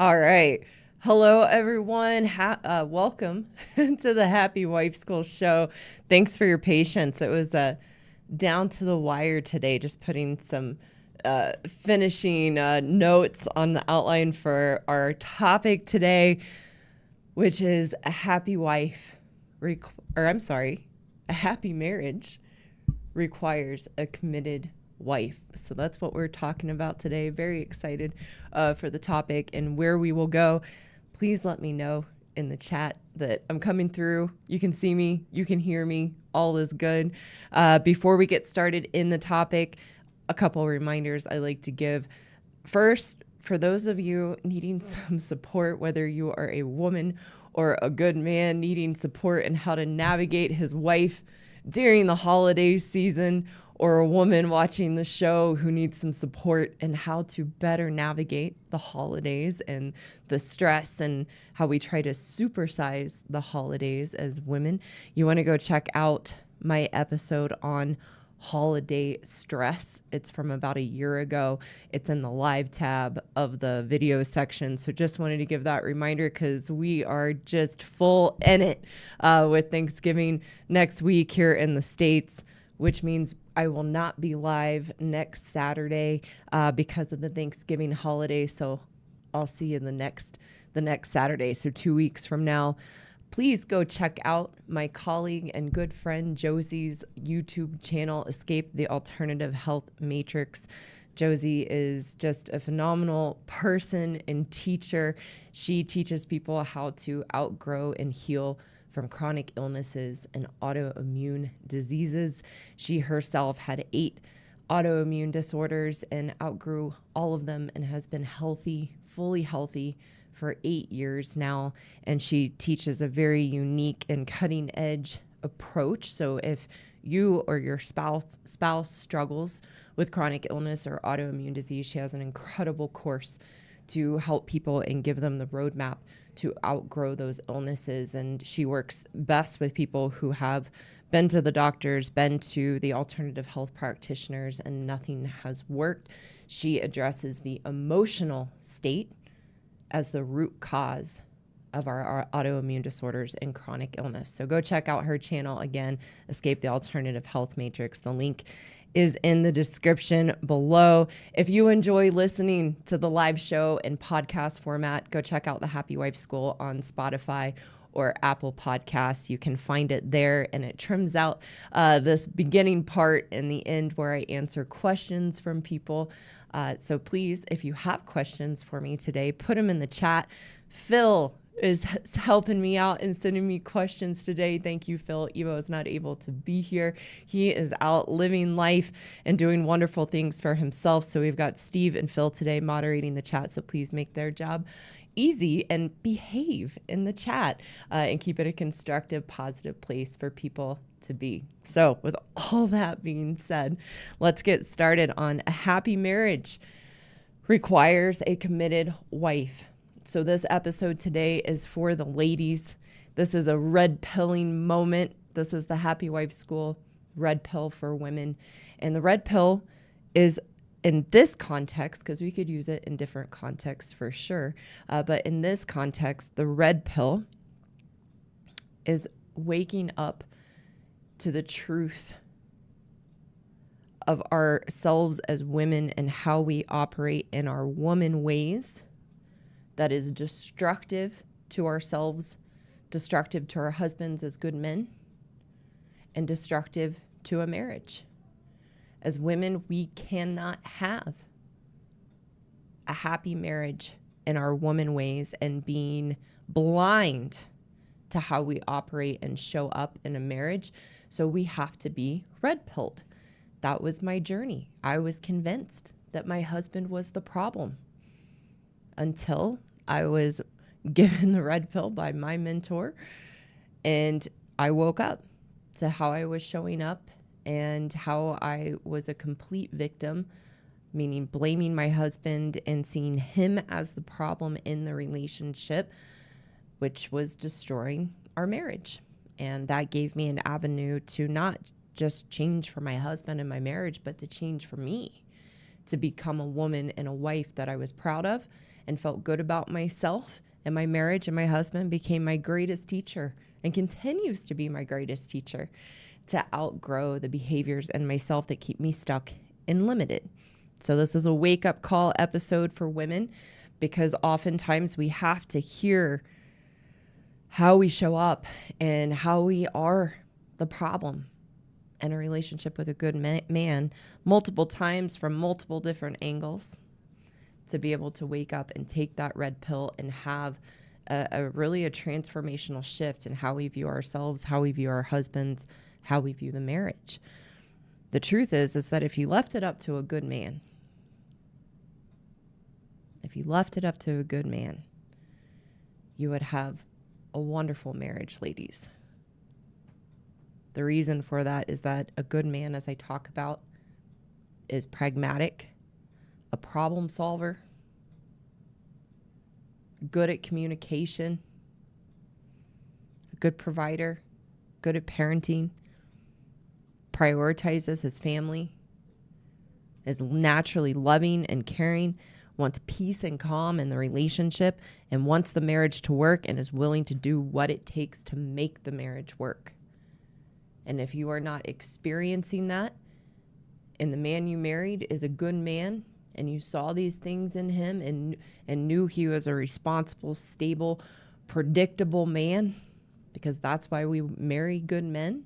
All right. Hello, everyone. Welcome to the Happy Wife School show. Thanks for your patience. It was down to the wire today, just putting some finishing notes on the outline for our topic today, which is a happy wife, a happy marriage requires a committed wife. So that's what we're talking about today. Very excited for the topic and where we will go. Please let me know in the chat that I'm coming through. You can see me, you can hear me, all is good. Before we get started in the topic, a couple reminders I like to give. First, for those of you needing some support, whether you are a woman or a good man needing support in how to navigate his wife during the holiday season, or a woman watching the show who needs some support in how to better navigate the holidays and the stress and how we try to supersize the holidays as women, you want to go check out my episode on holiday stress. It's from about a year ago. It's in the live tab of the video section. So just wanted to give that reminder because we are just full in it with Thanksgiving next week here in the States, which means I will not be live next Saturday because of the Thanksgiving holiday. So I'll see you the next Saturday. So 2 weeks from now. Please go check out my colleague and good friend Josie's YouTube channel, Escape the Alternative Health Matrix. Josie is just a phenomenal person and teacher. She teaches people how to outgrow and heal from chronic illnesses and autoimmune diseases. She herself had 8 autoimmune disorders and outgrew all of them and has been healthy, fully healthy for 8 years now. And she teaches a very unique and cutting edge approach. So if you or your spouse struggles with chronic illness or autoimmune disease, she has an incredible course to help people and give them the roadmap to outgrow those illnesses. And she works best with people who have been to the doctors, been to the alternative health practitioners, and nothing has worked. She addresses the emotional state as the root cause of our autoimmune disorders and chronic illness. So go check out her channel again, Escape the Alternative Health Matrix. The link is in the description below. If you enjoy listening to the live show in podcast format, go check out the Happy Wife School on Spotify or Apple Podcasts. You can find it there, and it trims out this beginning part and the end where I answer questions from people. So please, if you have questions for me today, put them in the chat. Phil is helping me out and sending me questions today. Thank you, Phil. Evo is not able to be here. He is out living life and doing wonderful things for himself. So we've got Steve and Phil today moderating the chat. So please make their job easy and behave in the chat and keep it a constructive, positive place for people to be. So with all that being said, let's get started on a happy marriage requires a committed wife. So this episode today is for the ladies. This is a red pilling moment. This is the Happy Wife School red pill for women. And the red pill is in this context, because we could use it in different contexts for sure. But in this context, the red pill is waking up to the truth of ourselves as women and how we operate in our woman ways that is destructive to ourselves, destructive to our husbands as good men, and destructive to a marriage. As women, we cannot have a happy marriage in our woman ways and being blind to how we operate and show up in a marriage. So we have to be red pilled. That was my journey. I was convinced that my husband was the problem until I was given the red pill by my mentor, and I woke up to how I was showing up and how I was a complete victim, meaning blaming my husband and seeing him as the problem in the relationship, which was destroying our marriage. And that gave me an avenue to not just change for my husband and my marriage, but to change for me, to become a woman and a wife that I was proud of and felt good about myself. And my marriage and my husband became my greatest teacher and continues to be my greatest teacher to outgrow the behaviors in myself that keep me stuck and limited. So this is a wake-up call episode for women, because oftentimes we have to hear how we show up and how we are the problem in a relationship with a good man multiple times from multiple different angles, to be able to wake up and take that red pill and have a really a transformational shift in how we view ourselves, how we view our husbands, how we view the marriage. The truth is that if you left it up to a good man, you would have a wonderful marriage, ladies. The reason for that is that a good man, as I talk about, is pragmatic, a problem solver, good at communication, a good provider, good at parenting, prioritizes his family, is naturally loving and caring, wants peace and calm in the relationship, and wants the marriage to work, and is willing to do what it takes to make the marriage work. And if you are not experiencing that, and the man you married is a good man, and you saw these things in him and knew he was a responsible, stable, predictable man, because that's why we marry good men,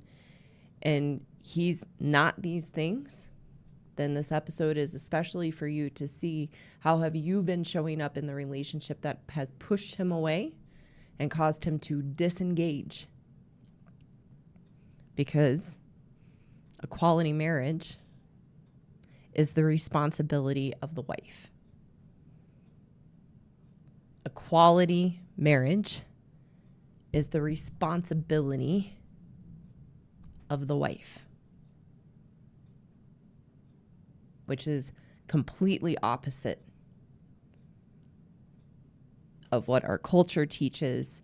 and he's not these things, then this episode is especially for you to see how have you been showing up in the relationship that has pushed him away and caused him to disengage. Because a quality marriage is the responsibility of the wife. A quality marriage is the responsibility of the wife, which is completely opposite of what our culture teaches,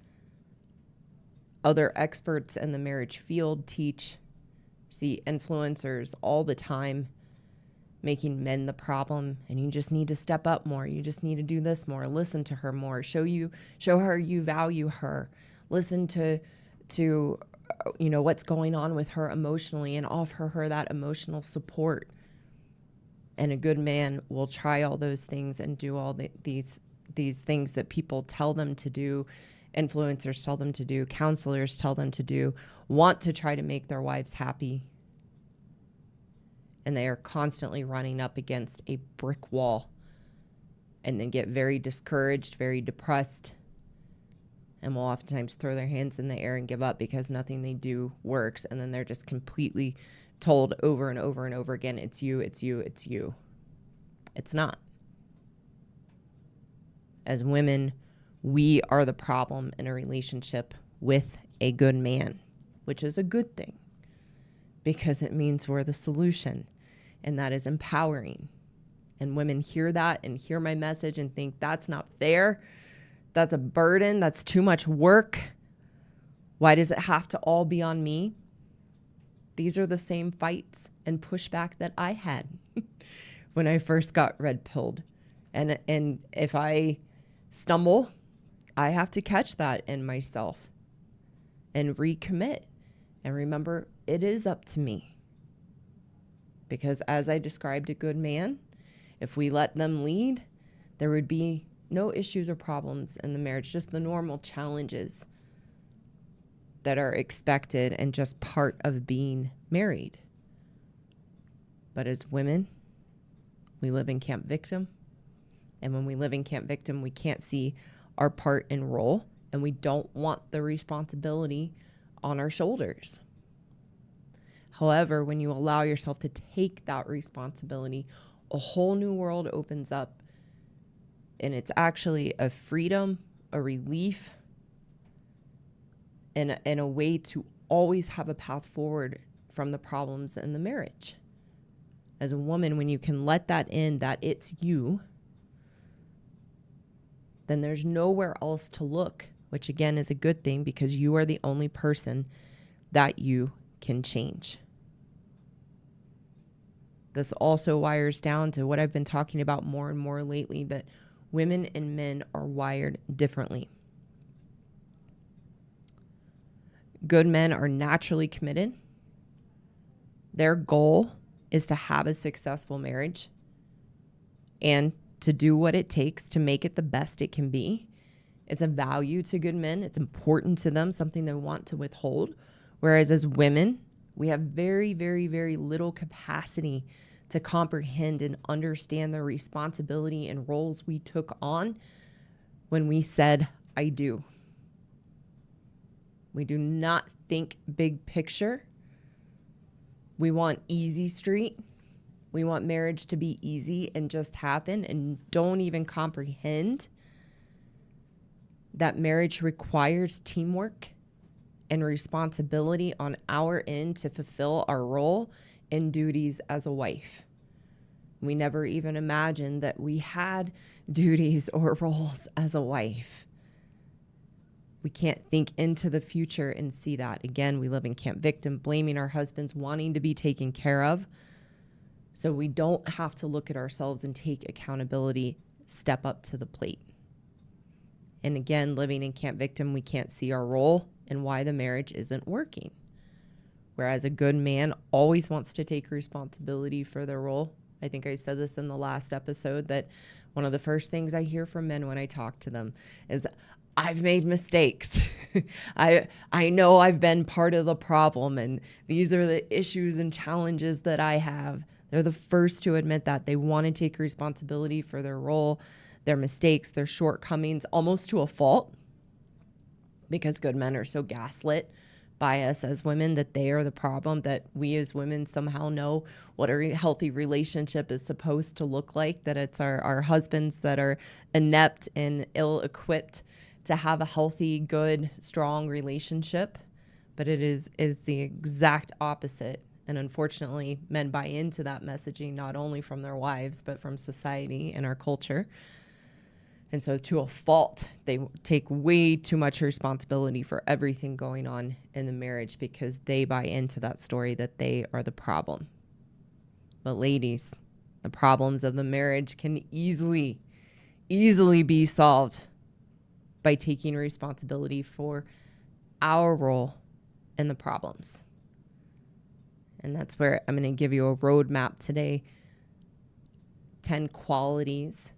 other experts in the marriage field teach. See influencers all the time making men the problem, and you just need to step up more. You just need to do this more. Listen to her more. Show her you value her. Listen to what's going on with her emotionally and offer her that emotional support. And a good man will try all those things and do all these things that people tell them to do, influencers tell them to do, counselors tell them to do, want to try to make their wives happy. And they are constantly running up against a brick wall, and then get very discouraged, very depressed, and will oftentimes throw their hands in the air and give up because nothing they do works. And then they're just completely told over and over and over again, it's you, it's you, it's you. It's not. As women, we are the problem in a relationship with a good man, which is a good thing, because it means we're the solution, and that is empowering. And women hear that and hear my message and think that's not fair. That's a burden. That's too much work. Why does it have to all be on me? These are the same fights and pushback that I had when I first got red pilled. And if I stumble, I have to catch that in myself and recommit and remember it is up to me. Because as I described a good man, if we let them lead, there would be no issues or problems in the marriage, just the normal challenges that are expected and just part of being married. But as women, we live in Camp Victim. And when we live in Camp Victim, we can't see our part and role, and we don't want the responsibility on our shoulders. However, when you allow yourself to take that responsibility, a whole new world opens up, and it's actually a freedom, a relief, and a way to always have a path forward from the problems in the marriage. As a woman, when you can let that in, that it's you, then there's nowhere else to look, which again is a good thing, because you are the only person that you can change. This also wires down to what I've been talking about more and more lately, that women and men are wired differently. Good men are naturally committed. Their goal is to have a successful marriage and to do what it takes to make it the best it can be. It's a value to good men. It's important to them, something they want to withhold. Whereas as women, we have very, very, very little capacity to comprehend and understand the responsibility and roles we took on when we said, I do. We do not think big picture. We want easy street. We want marriage to be easy and just happen, and don't even comprehend that marriage requires teamwork and responsibility on our end to fulfill our role and duties as a wife. We never even imagined that we had duties or roles as a wife. We can't think into the future and see that. Again, we live in Camp Victim, blaming our husbands, wanting to be taken care of. So we don't have to look at ourselves and take accountability, step up to the plate. And again, living in Camp Victim, we can't see our role and why the marriage isn't working. Whereas a good man always wants to take responsibility for their role. I think I said this in the last episode, that one of the first things I hear from men when I talk to them is, I've made mistakes. I know I've been part of the problem, and these are the issues and challenges that I have. They're the first to admit that. They want to take responsibility for their role, their mistakes, their shortcomings, almost to a fault, because good men are so gaslit by us as women that they are the problem, that we as women somehow know what a healthy relationship is supposed to look like, that it's our husbands that are inept and ill-equipped to have a healthy, good, strong relationship. But it is the exact opposite. And unfortunately, men buy into that messaging, not only from their wives, but from society and our culture. And so to a fault, they take way too much responsibility for everything going on in the marriage because they buy into that story that they are the problem. But ladies, the problems of the marriage can easily be solved by taking responsibility for our role in the problems. And that's where I'm going to give you a roadmap today. 10 qualities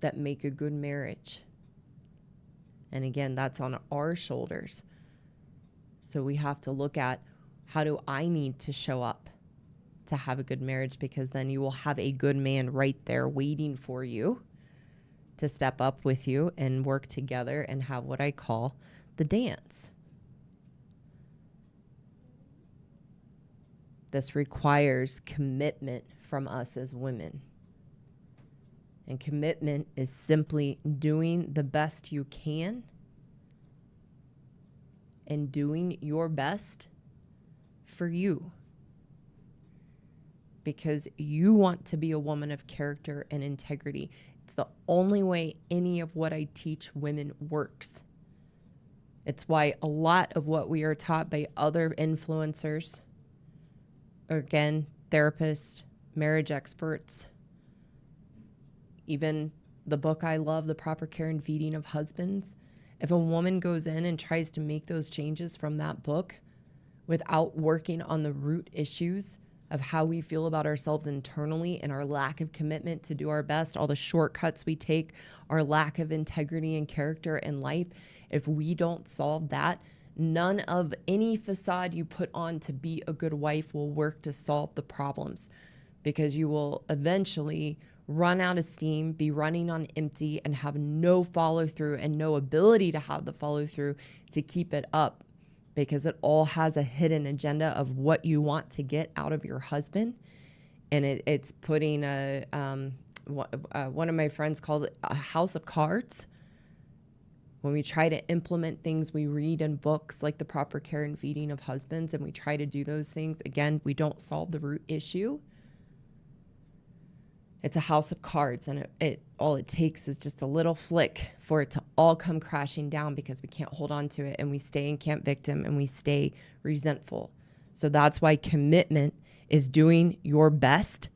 that make a good marriage. And again, that's on our shoulders. So we have to look at, how do I need to show up to have a good marriage? Because then you will have a good man right there waiting for you to step up with you and work together and have what I call the dance. This requires commitment from us as women. And commitment is simply doing the best you can and doing your best for you. Because you want to be a woman of character and integrity. It's the only way any of what I teach women works. It's why a lot of what we are taught by other influencers, again, therapists, marriage experts, even the book I love, The Proper Care and Feeding of Husbands. If a woman goes in and tries to make those changes from that book without working on the root issues of how we feel about ourselves internally and our lack of commitment to do our best, all the shortcuts we take, our lack of integrity and character in life, if we don't solve that, none of any facade you put on to be a good wife will work to solve the problems, because you will eventually run out of steam, be running on empty, and have no follow through and no ability to have the follow through to keep it up, because it all has a hidden agenda of what you want to get out of your husband. And it's putting one of my friends calls it a house of cards. When we try to implement things we read in books like The Proper Care and Feeding of Husbands, and we try to do those things, again, we don't solve the root issue. It's a house of cards, and it all it takes is just a little flick for it to all come crashing down, because we can't hold on to it, and we stay in Camp Victim, and we stay resentful. So that's why commitment is doing your best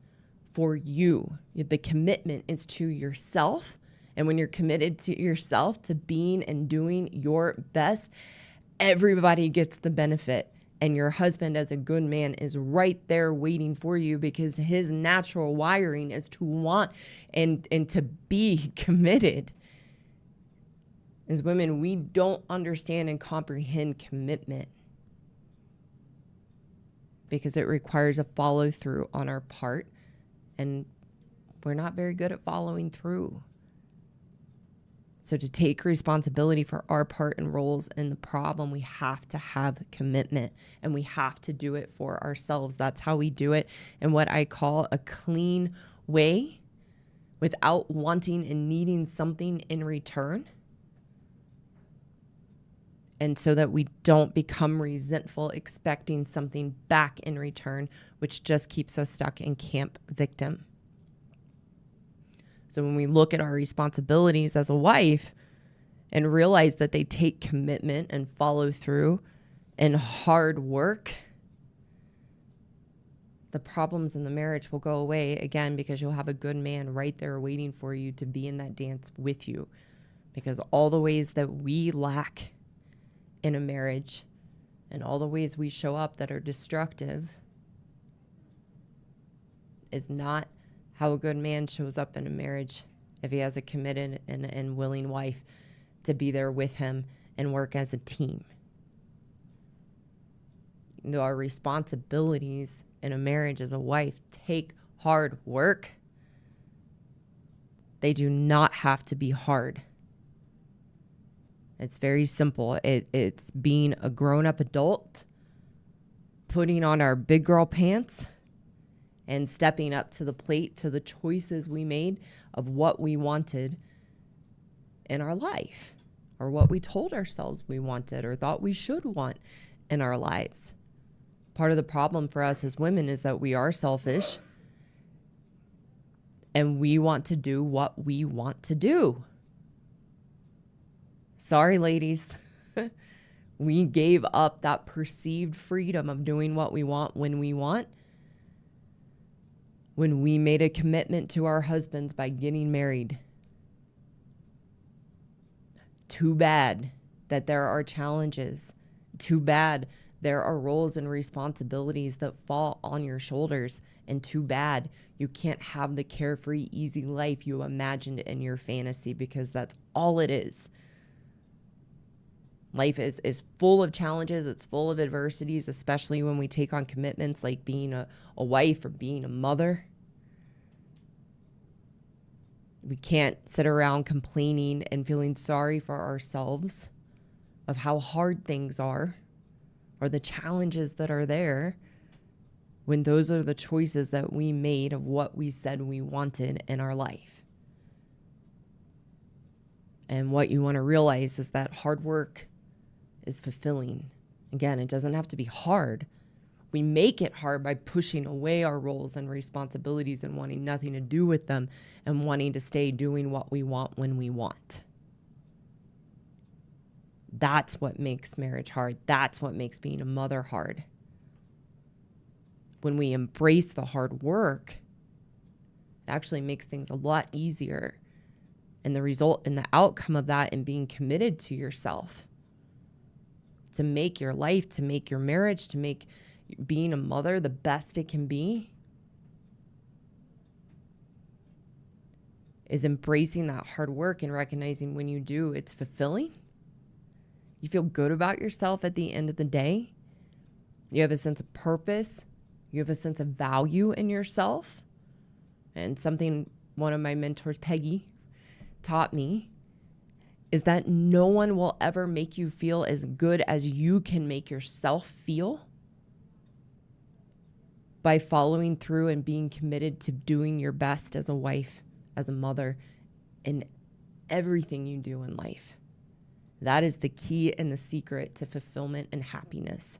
for you. The commitment is to yourself. And when you're committed to yourself, to being and doing your best, everybody gets the benefit. And your husband, as a good man, is right there waiting for you, because his natural wiring is to want and to be committed. As women, we don't understand and comprehend commitment because it requires a follow through on our part, and we're not very good at following through. So to take responsibility for our part and roles in the problem, we have to have commitment, and we have to do it for ourselves. That's how we do it in what I call a clean way, without wanting and needing something in return. And so that we don't become resentful, expecting something back in return, which just keeps us stuck in camp victim. So when we look at our responsibilities as a wife and realize that they take commitment and follow through and hard work, the problems in the marriage will go away, again, because you'll have a good man right there waiting for you to be in that dance with you. Because all the ways that we lack in a marriage and all the ways we show up that are destructive is not how a good man shows up in a marriage if he has a committed and willing wife to be there with him and work as a team. Our responsibilities in a marriage as a wife take hard work. They do not have to be hard. It's very simple. It's being a grown-up adult, putting on our big girl pants, and stepping up to the plate, to the choices we made of what we wanted in our life, or what we told ourselves we wanted or thought we should want in our lives. Part of the problem for us as women is that we are selfish, and we want to do what we want to do. Sorry, ladies. We gave up that perceived freedom of doing what we want when we want, when we made a commitment to our husbands by getting married. Too bad that there are challenges. Too bad there are roles and responsibilities that fall on your shoulders. And too bad you can't have the carefree, easy life you imagined in your fantasy, because that's all it is. Life is full of challenges. It's full of adversities, especially when we take on commitments like being a wife or being a mother. We can't sit around complaining and feeling sorry for ourselves of how hard things are or the challenges that are there, when those are the choices that we made of what we said we wanted in our life. And what you want to realize is that hard work is fulfilling. Again, it doesn't have to be hard. We make it hard by pushing away our roles and responsibilities and wanting nothing to do with them and wanting to stay doing what we want when we want. That's what makes marriage hard. That's what makes being a mother hard. When we embrace the hard work, it actually makes things a lot easier. And the result and the outcome of that in being committed to yourself, to make your life, to make your marriage, to make being a mother the best it can be, is embracing that hard work and recognizing when you do, it's fulfilling. You feel good about yourself at the end of the day. You have a sense of purpose. You have a sense of value in yourself. And something one of my mentors, Peggy, taught me is that no one will ever make you feel as good as you can make yourself feel by following through and being committed to doing your best as a wife, as a mother, in everything you do in life. That is the key and the secret to fulfillment and happiness,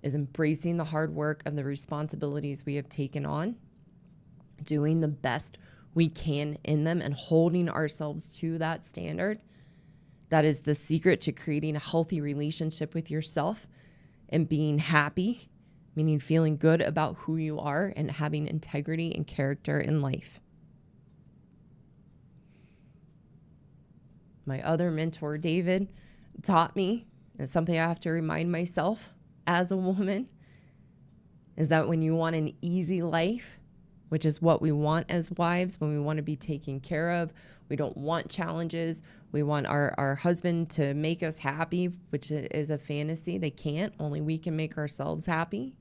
is embracing the hard work of the responsibilities we have taken on, doing the best we can in them, and holding ourselves to that standard. That is the secret to creating a healthy relationship with yourself and being happy meaning feeling good about who you are and having integrity and character in life. My other mentor, David, taught me, and something I have to remind myself as a woman, is that when you want an easy life, which is what we want as wives, when we want to be taken care of, we don't want challenges. We want our husband to make us happy, which is a fantasy. They can't. Only we can make ourselves happy.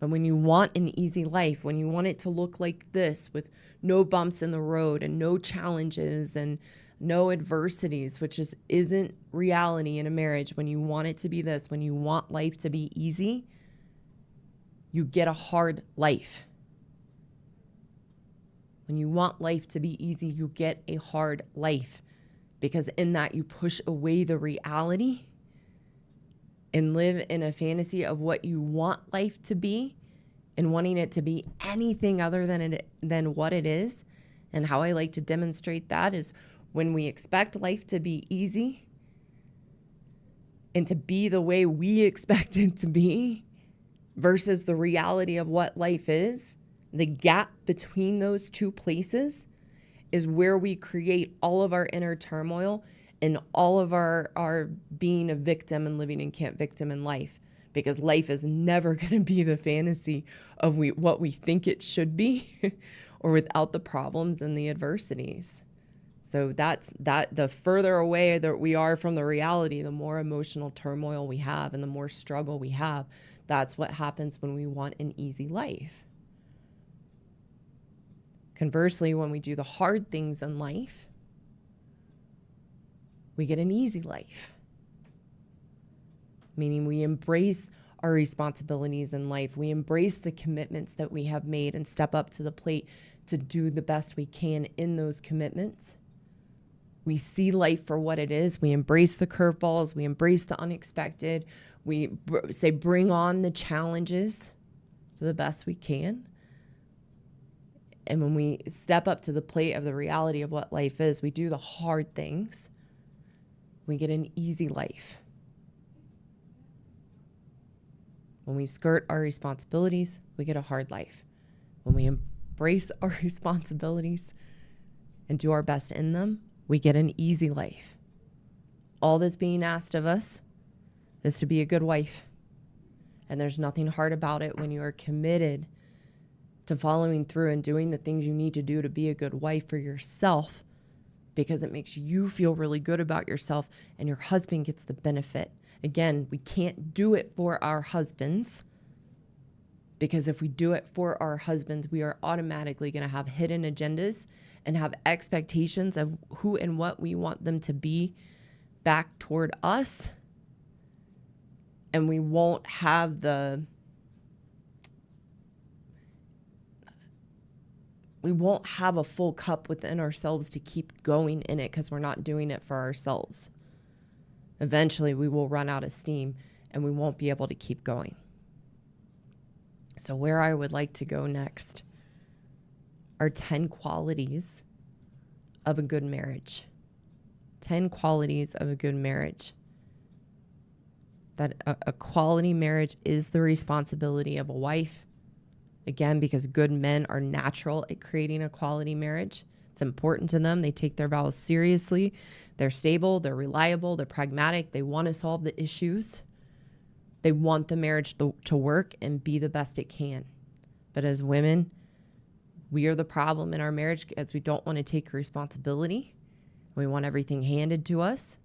But when you want an easy life, when you want it to look like this with no bumps in the road and no challenges and no adversities, which isn't reality in a marriage, when you want it to be this, when you want life to be easy, you get a hard life. When you want life to be easy, you get a hard life, because in that you push away the reality and live in a fantasy of what you want life to be and wanting it to be anything other than what it is. And how I like to demonstrate that is when we expect life to be easy and to be the way we expect it to be versus the reality of what life is, the gap between those two places is where we create all of our inner turmoil and all of our being a victim and living in camp victim in life. Because life is never going to be the fantasy of what we think it should be or without the problems and the adversities. So the further away that we are from the reality, the more emotional turmoil we have and the more struggle we have. That's what happens when we want an easy life. Conversely, when we do the hard things in life, we get an easy life. Meaning we embrace our responsibilities in life. We embrace the commitments that we have made and step up to the plate to do the best we can in those commitments. We see life for what it is. We embrace the curveballs. We embrace the unexpected. We say, bring on the challenges to the best we can. And when we step up to the plate of the reality of what life is, we do the hard things. We get an easy life. When we skirt our responsibilities, we get a hard life. When we embrace our responsibilities and do our best in them, we get an easy life. All that's being asked of us is to be a good wife. And there's nothing hard about it when you are committed to following through and doing the things you need to do to be a good wife for yourself, because it makes you feel really good about yourself and your husband gets the benefit. Again, we can't do it for our husbands, because if we do it for our husbands, we are automatically going to have hidden agendas and have expectations of who and what we want them to be back toward us. And we won't have a full cup within ourselves to keep going in it, because we're not doing it for ourselves. Eventually, we will run out of steam and we won't be able to keep going. So where I would like to go next are 10 qualities of a good marriage. 10 qualities of a good marriage. That a quality marriage is the responsibility of a wife. Again, because good men are natural at creating a quality marriage. It's important to them. They take their vows seriously. They're stable, they're reliable, they're pragmatic. They want to solve the issues. They want the marriage to work and be the best it can. But as women, we are the problem in our marriage, as we don't want to take responsibility. We want everything handed to us,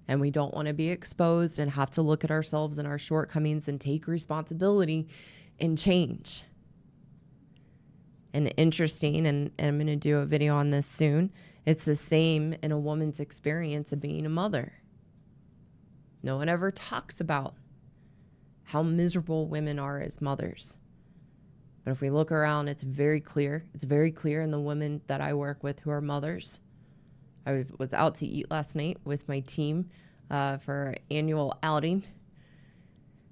and we don't want to be exposed and have to look at ourselves and our shortcomings and take responsibility and change. And interesting, and I'm going to do a video on this soon, it's the same in a woman's experience of being a mother. No one ever talks about how miserable women are as mothers. But if we look around, it's very clear. It's very clear in the women that I work with who are mothers. I was out to eat last night with my team for our annual outing.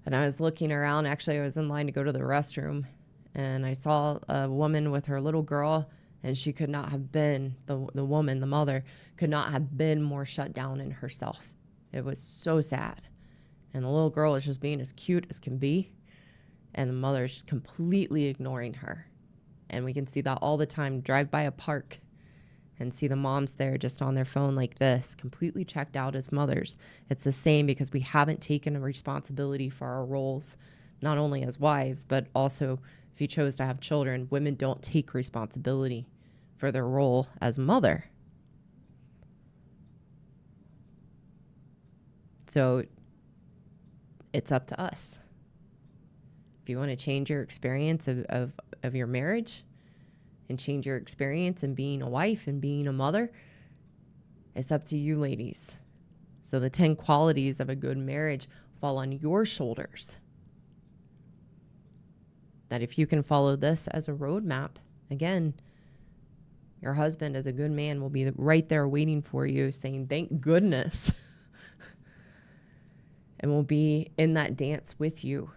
And I was looking around. Actually, I was in line to go to the restroom. And I saw a woman with her little girl, and she could not have been, the woman, the mother, could not have been more shut down in herself. It was so sad. And the little girl is just being as cute as can be. and the mother's completely ignoring her. And we can see that all the time. Drive by a park and see the moms there just on their phone like this, completely checked out as mothers. It's the same because we haven't taken a responsibility for our roles, not only as wives, but also if you chose to have children. Women don't take responsibility for their role as mother. So it's up to us. If you want to change your experience of your marriage and change your experience in being a wife and being a mother, it's up to you, ladies. So the 10 qualities of a good marriage fall on your shoulders. That if you can follow this as a roadmap, again, your husband as a good man will be right there waiting for you saying, thank goodness. And will be in that dance with you.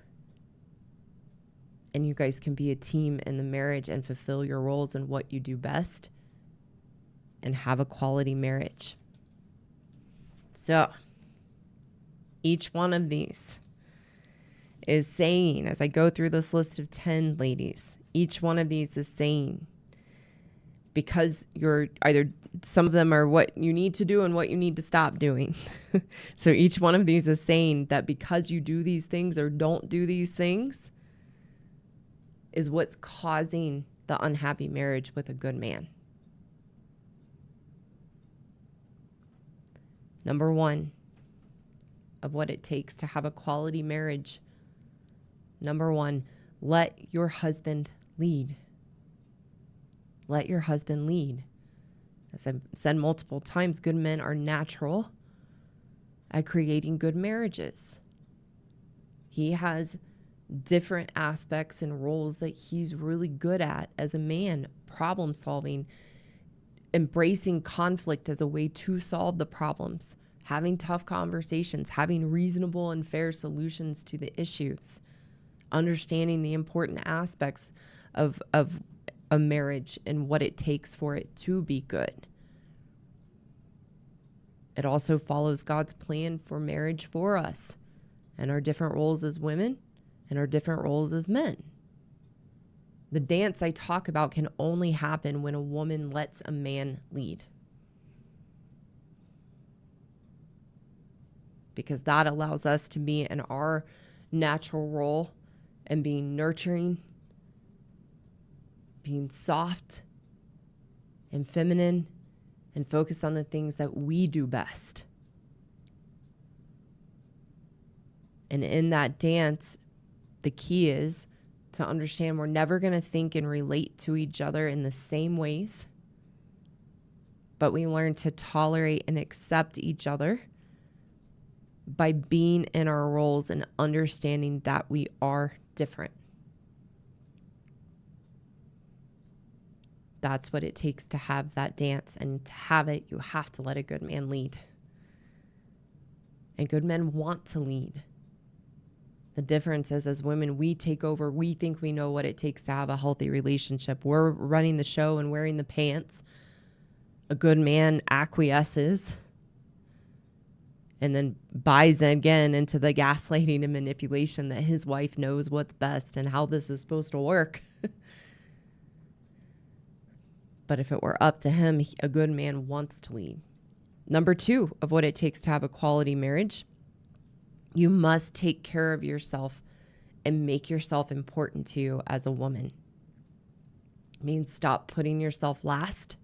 And you guys can be a team in the marriage and fulfill your roles in what you do best and have a quality marriage. So each one of these is saying, as I go through this list of 10 ladies, each one of these is saying, because you're either, some of them are what you need to do and what you need to stop doing. So each one of these is saying that because you do these things or don't do these things is what's causing the unhappy marriage with a good man. Number one of what it takes to have a quality marriage. Number one, let your husband lead. Let your husband lead. As I've said multiple times, good men are natural at creating good marriages. He has different aspects and roles that he's really good at as a man, problem solving, embracing conflict as a way to solve the problems, having tough conversations, having reasonable and fair solutions to the issues, understanding the important aspects of a marriage and what it takes for it to be good. It also follows God's plan for marriage for us and our different roles as women and our different roles as men. The dance I talk about can only happen when a woman lets a man lead. Because that allows us to be in our natural role and being nurturing, being soft and feminine, and focus on the things that we do best. And in that dance, the key is to understand we're never going to think and relate to each other in the same ways, but we learn to tolerate and accept each other by being in our roles and understanding that we are different. That's what it takes to have that dance. And to have it, you have to let a good man lead. And good men want to lead. The difference is, as women, we take over. We think we know what it takes to have a healthy relationship. We're running the show and wearing the pants. A good man acquiesces and then buys again into the gaslighting and manipulation that his wife knows what's best and how this is supposed to work. But if it were up to him, a good man wants to lead. Number two of what it takes to have a quality marriage, you must take care of yourself and make yourself important to you as a woman. It means stop putting yourself last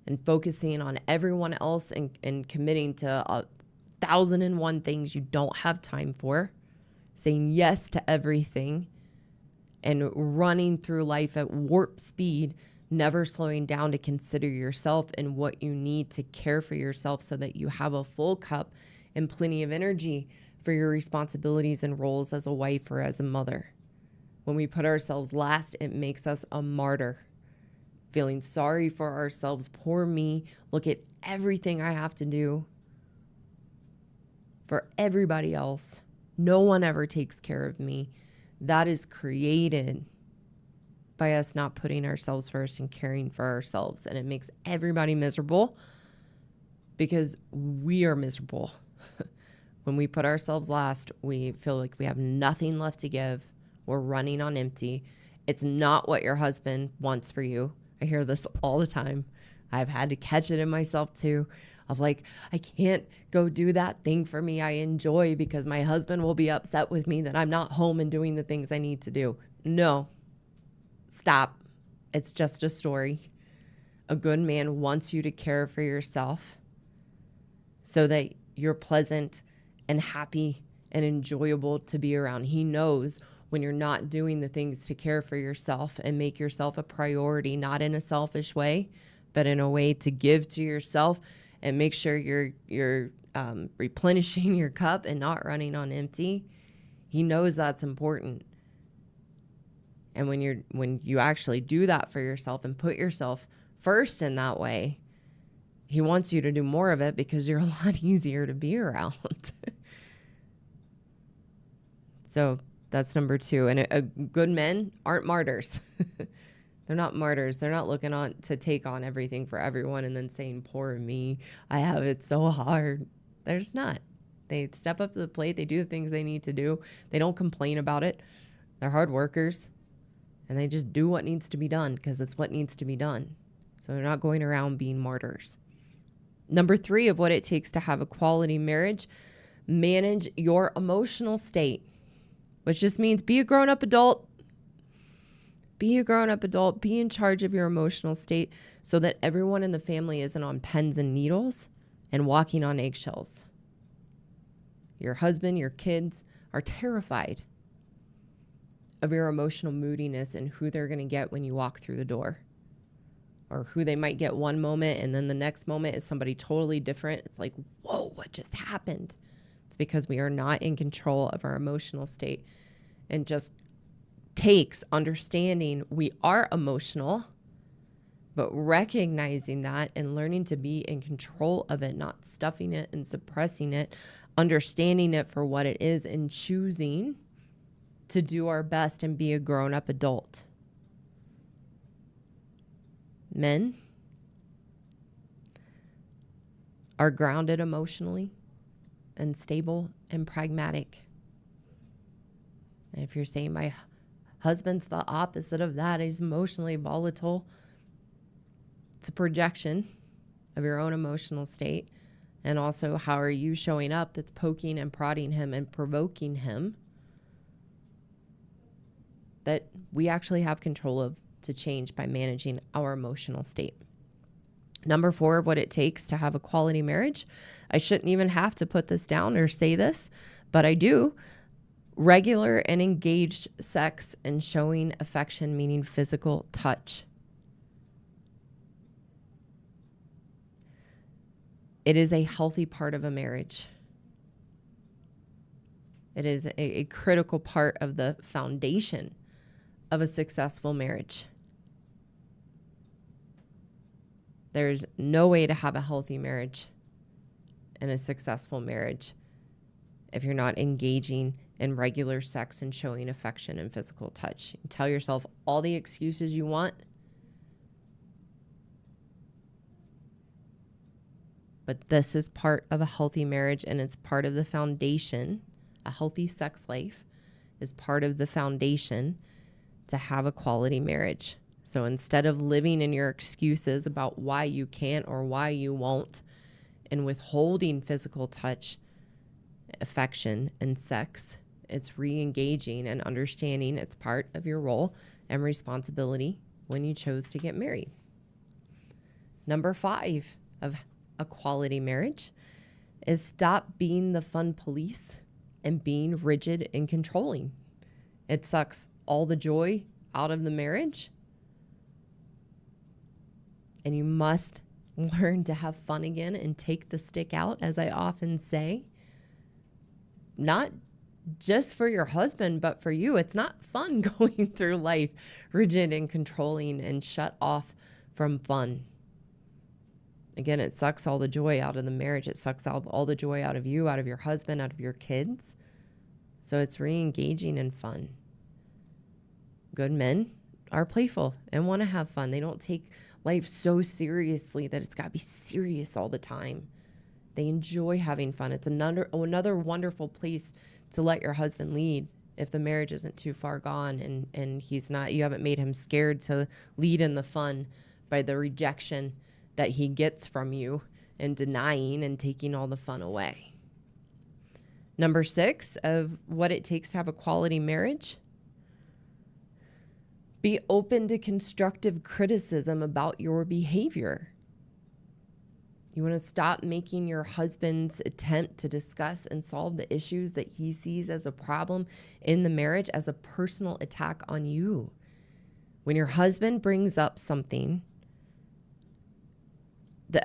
and focusing on everyone else and committing to 1,001 things you don't have time for, saying yes to everything, and running through life at warp speed, never slowing down to consider yourself and what you need to care for yourself so that you have a full cup and plenty of energy for your responsibilities and roles as a wife or as a mother. When we put ourselves last, it makes us a martyr, feeling sorry for ourselves. Poor me. Look at everything I have to do for everybody else. No one ever takes care of me. That is created by us not putting ourselves first and caring for ourselves. And it makes everybody miserable because we are miserable. When we put ourselves last, we feel like we have nothing left to give. We're running on empty. It's not what your husband wants for you. I hear this all the time. I've had to catch it in myself too, of like, I can't go do that thing for me I enjoy because my husband will be upset with me that I'm not home and doing the things I need to do. No, stop. It's just a story. A good man wants you to care for yourself so that you're pleasant and happy and enjoyable to be around. He knows when you're not doing the things to care for yourself and make yourself a priority, not in a selfish way, but in a way to give to yourself and make sure you're replenishing your cup and not running on empty. He knows that's important. And when you actually do that for yourself and put yourself first in that way, he wants you to do more of it because you're a lot easier to be around. So that's number 2. And good men aren't martyrs. They're not martyrs. They're not looking on to take on everything for everyone and then saying, poor me, I have it so hard. They're just not. They step up to the plate. They do the things they need to do. They don't complain about it. They're hard workers. And they just do what needs to be done because it's what needs to be done. So they're not going around being martyrs. Number 3 of what it takes to have a quality marriage: manage your emotional state, which just means be a grown-up adult. Be a grown-up adult. Be in charge of your emotional state so that everyone in the family isn't on pins and needles and walking on eggshells. Your husband, your kids are terrified of your emotional moodiness and who they're going to get when you walk through the door, or who they might get one moment and then the next moment is somebody totally different. It's like, whoa, what just happened? It's because we are not in control of our emotional state, and just takes understanding we are emotional, but recognizing that and learning to be in control of it, not stuffing it and suppressing it, understanding it for what it is and choosing to do our best and be a grown-up adult. Men are grounded emotionally and stable and pragmatic. And if you're saying my husband's the opposite of that, he's emotionally volatile, it's a projection of your own emotional state. And also, how are you showing up that's poking and prodding him and provoking him that we actually have control of to change by managing our emotional state. Number 4 of what it takes to have a quality marriage. I shouldn't even have to put this down or say this, but I do. Regular and engaged sex and showing affection, meaning physical touch. It is a healthy part of a marriage. It is a critical part of the foundation of a successful marriage. There's no way to have a healthy marriage and a successful marriage if you're not engaging in regular sex and showing affection and physical touch. You tell yourself all the excuses you want, but this is part of a healthy marriage, and it's part of the foundation. A healthy sex life is part of the foundation to have a quality marriage. So instead of living in your excuses about why you can't or why you won't, and withholding physical touch, affection, and sex, it's re-engaging and understanding it's part of your role and responsibility when you chose to get married. Number 5 of a quality marriage is stop being the fun police and being rigid and controlling. It sucks all the joy out of the marriage. And you must learn to have fun again and take the stick out, as I often say. Not just for your husband, but for you. It's not fun going through life rigid and controlling and shut off from fun. Again, it sucks all the joy out of the marriage. It sucks all the joy out of you, out of your husband, out of your kids. So it's re-engaging in fun. Good men are playful and want to have fun. They don't take life so seriously that it's got to be serious all the time. They enjoy having fun. It's another wonderful place to let your husband lead if the marriage isn't too far gone and you haven't made him scared to lead in the fun by the rejection that he gets from you and denying and taking all the fun away. Number 6 of what it takes to have a quality marriage: be open to constructive criticism about your behavior. You want to stop making your husband's attempt to discuss and solve the issues that he sees as a problem in the marriage as a personal attack on you. When your husband brings up something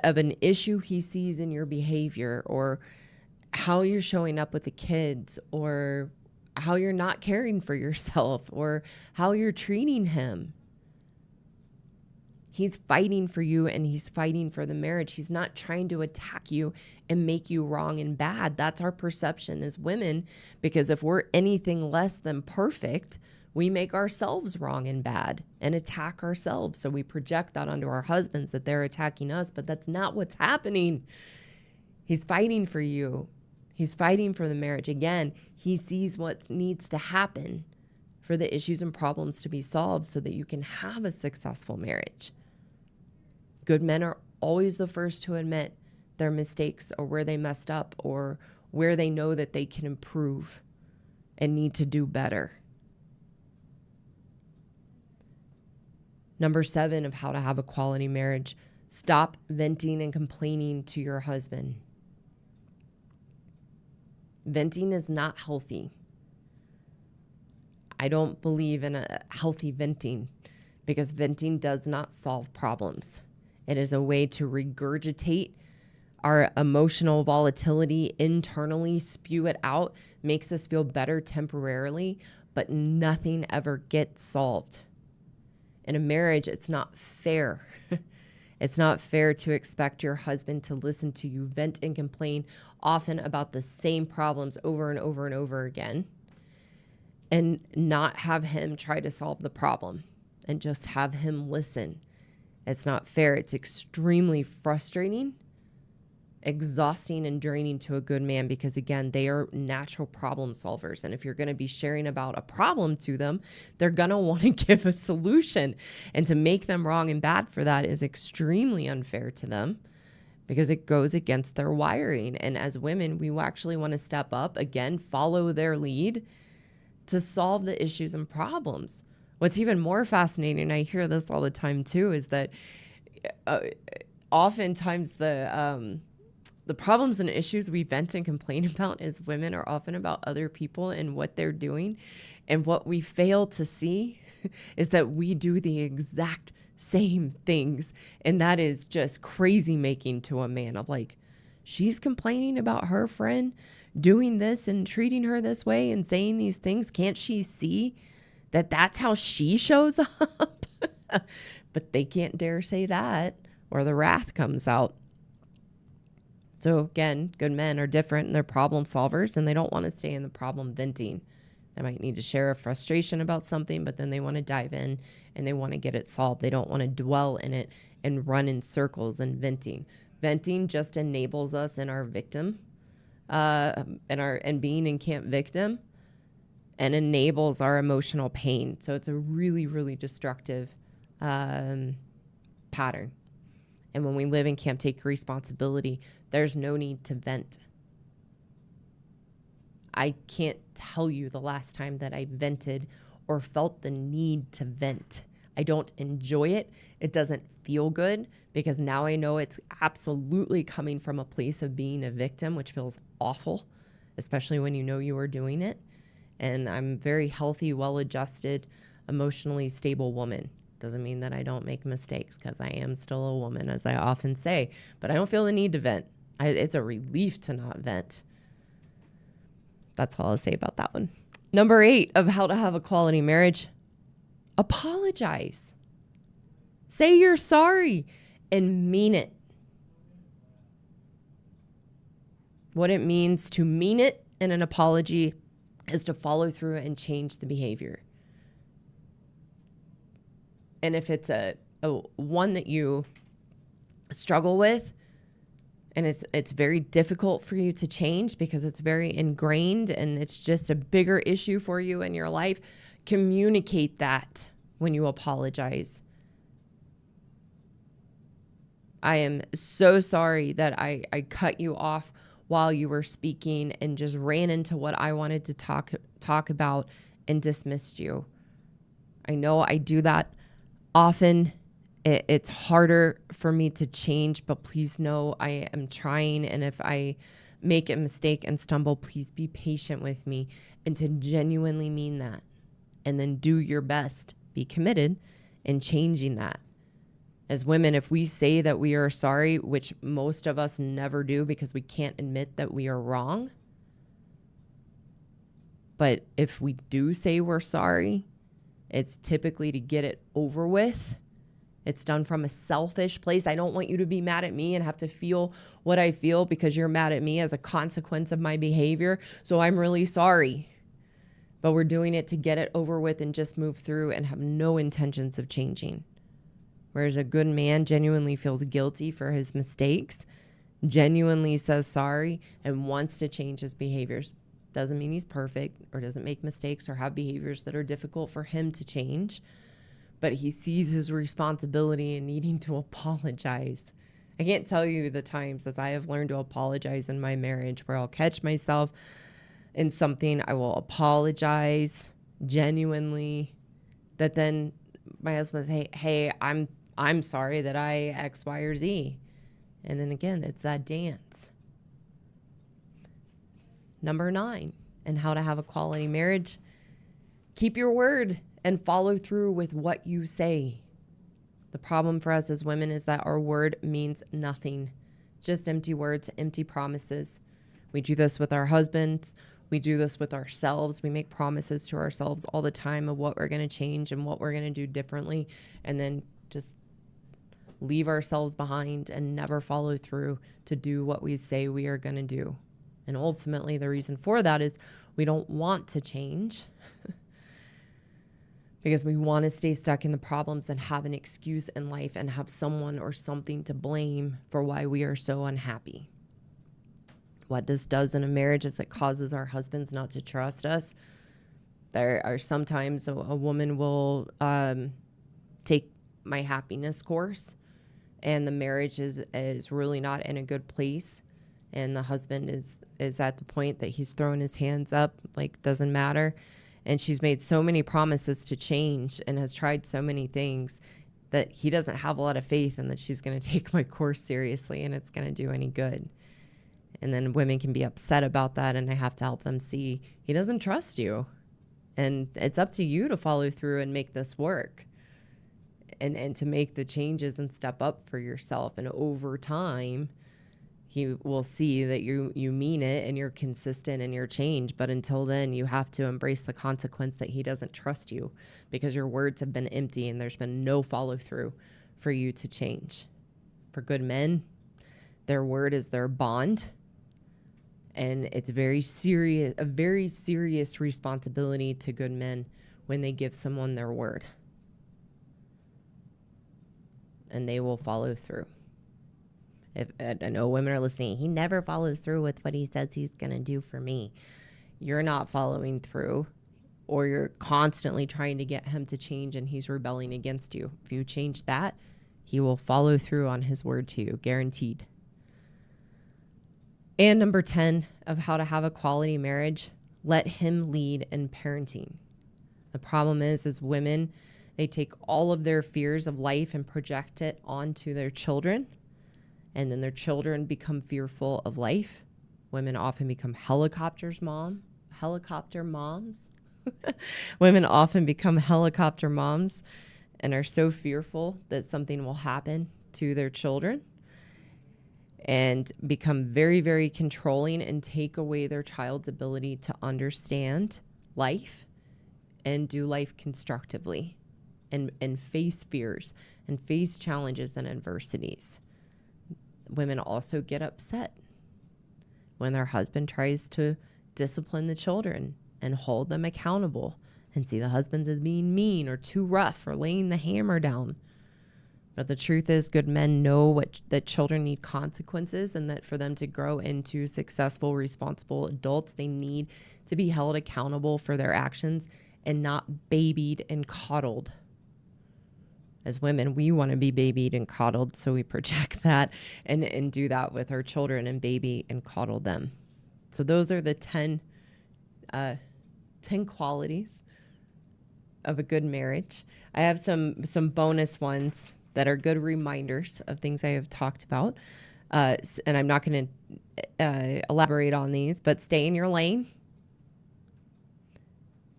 of an issue he sees in your behavior, or how you're showing up with the kids, or how you're not caring for yourself, or how you're treating him, he's fighting for you and he's fighting for the marriage. He's not trying to attack you and make you wrong and bad. That's our perception as women, because if we're anything less than perfect, we make ourselves wrong and bad and attack ourselves. So we project that onto our husbands, that they're attacking us, but that's not what's happening. He's fighting for you. He's fighting for the marriage. Again, he sees what needs to happen for the issues and problems to be solved so that you can have a successful marriage. Good men are always the first to admit their mistakes, or where they messed up, or where they know that they can improve and need to do better. Number 7 of how to have a quality marriage: stop venting and complaining to your husband. Venting is not healthy. I don't believe in a healthy venting, because venting does not solve problems. It is a way to regurgitate our emotional volatility internally, spew it out, makes us feel better temporarily, but nothing ever gets solved. In a marriage, it's not fair. It's not fair to expect your husband to listen to you vent and complain often about the same problems over and over and over again, and not have him try to solve the problem and just have him listen. It's not fair. It's extremely frustrating, exhausting, and draining to a good man, because again, they are natural problem solvers. And if you're going to be sharing about a problem to them, they're going to want to give a solution. And to make them wrong and bad for that is extremely unfair to them, because it goes against their wiring. And as women, we actually want to step up, again, follow their lead to solve the issues and problems. What's even more fascinating, and I hear this all the time too, is that oftentimes the problems and issues we vent and complain about as women are often about other people and what they're doing. And what we fail to see is that we do the exact same things. And that is just crazy making to a man, of like, she's complaining about her friend doing this and treating her this way and saying these things. Can't she see that that's how she shows up? But they can't dare say that, or the wrath comes out. So again, good men are different, and they're problem solvers, and they don't want to stay in the problem venting. They might need to share a frustration about something, but then they want to dive in and they want to get it solved. They don't want to dwell in it and run in circles and venting. Venting just enables us in our victim, and being in camp victim, and enables our emotional pain. So it's a really, really destructive pattern. And when we live in camp take responsibility, there's no need to vent. I can't tell you the last time that I vented or felt the need to vent. I don't enjoy it. It doesn't feel good, because now I know it's absolutely coming from a place of being a victim, which feels awful, especially when you know you are doing it. And I'm a very healthy, well-adjusted, emotionally stable woman. Doesn't mean that I don't make mistakes, because I am still a woman, as I often say, but I don't feel the need to vent. It's a relief to not vent. That's all I'll say about that one. Number 8 of how to have a quality marriage: apologize. Say you're sorry and mean it. What it means to mean it in an apology is to follow through and change the behavior. And if it's a one that you struggle with, And it's very difficult for you to change because it's very ingrained and it's just a bigger issue for you in your life. Communicate that when you apologize. I am so sorry that I cut you off while you were speaking and just ran into what I wanted to talk about and dismissed you. I know I do that often. It's harder for me to change, but please know I am trying. And if I make a mistake and stumble, please be patient with me and to genuinely mean that. And then do your best. Be committed in changing that. As women, if we say that we are sorry, which most of us never do because we can't admit that we are wrong, but if we do say we're sorry, it's typically to get it over with. It's done from a selfish place. I don't want you to be mad at me and have to feel what I feel because you're mad at me as a consequence of my behavior. So I'm really sorry. But we're doing it to get it over with and just move through and have no intentions of changing. Whereas a good man genuinely feels guilty for his mistakes, genuinely says sorry, and wants to change his behaviors. Doesn't mean he's perfect or doesn't make mistakes or have behaviors that are difficult for him to change, but he sees his responsibility in needing to apologize. I can't tell you the times as I have learned to apologize in my marriage where I'll catch myself in something, I will apologize genuinely, that then my husband says, hey, I'm sorry that I X, Y, or Z. And then again, it's that dance. Number 9, and how to have a quality marriage. Keep your word and follow through with what you say. The problem for us as women is that our word means nothing. Just empty words, empty promises. We do this with our husbands. We do this with ourselves. We make promises to ourselves all the time of what we're going to change and what we're going to do differently, and then just leave ourselves behind and never follow through to do what we say we are going to do. And ultimately, the reason for that is we don't want to change because we want to stay stuck in the problems and have an excuse in life and have someone or something to blame for why we are so unhappy. What this does in a marriage is it causes our husbands not to trust us. There are sometimes a woman will take my happiness course, and the marriage is really not in a good place. And the husband is at the point that he's throwing his hands up, like, doesn't matter. And she's made so many promises to change and has tried so many things that he doesn't have a lot of faith in that she's going to take my course seriously and it's going to do any good. And then women can be upset about that, and I have to help them see he doesn't trust you. And it's up to you to follow through and make this work and to make the changes and step up for yourself. And over time, he will see that you mean it and you're consistent in your change. But until then, you have to embrace the consequence that he doesn't trust you because your words have been empty and there's been no follow through for you to change. For good men, their word is their bond. And it's a very serious responsibility to good men when they give someone their word. And they will follow through. If I know women are listening, he never follows through with what he says he's going to do for me. You're not following through, or you're constantly trying to get him to change and he's rebelling against you. If you change that, he will follow through on his word to you, guaranteed. And number 10 of how to have a quality marriage, let him lead in parenting. The problem is women, they take all of their fears of life and project it onto their children. And then their children become fearful of life. Women often become helicopter moms. Women often become helicopter moms and are so fearful that something will happen to their children and become very, very controlling and take away their child's ability to understand life and do life constructively and face fears and face challenges and adversities. Women also get upset when their husband tries to discipline the children and hold them accountable and see the husbands as being mean or too rough or laying the hammer down. But the truth is, good men know that children need consequences, and that for them to grow into successful, responsible adults, they need to be held accountable for their actions and not babied and coddled. As women, we want to be babied and coddled, so we project that and do that with our children and baby and coddle them. So those are the 10 qualities of a good marriage. I have some bonus ones that are good reminders of things I have talked about. And I'm not going to elaborate on these, but stay in your lane.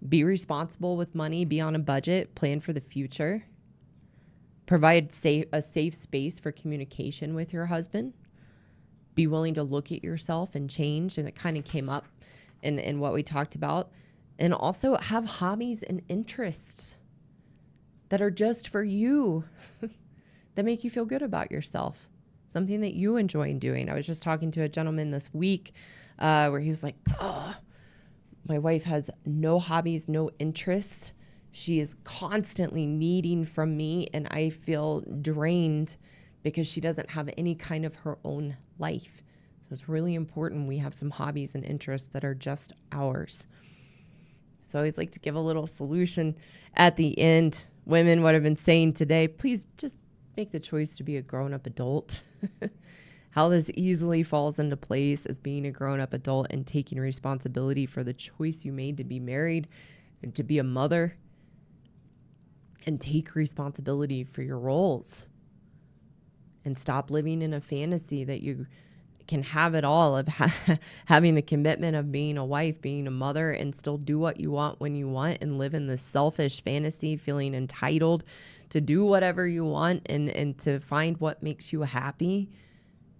Be responsible with money, be on a budget, plan for the future. Provide a safe space for communication with your husband. Be willing to look at yourself and change. And it kind of came up in what we talked about. And also have hobbies and interests that are just for you, that make you feel good about yourself. Something that you enjoy doing. I was just talking to a gentleman this week where he was like, oh, my wife has no hobbies, no interests. She is constantly needing from me, and I feel drained because she doesn't have any kind of her own life. So it's really important we have some hobbies and interests that are just ours. So I always like to give a little solution at the end. Women, what I've been saying today, please just make the choice to be a grown-up adult. How this easily falls into place as being a grown-up adult and taking responsibility for the choice you made to be married and to be a mother, and take responsibility for your roles and stop living in a fantasy that you can have it all of having the commitment of being a wife, being a mother, and still do what you want when you want and live in this selfish fantasy, feeling entitled to do whatever you want and to find what makes you happy.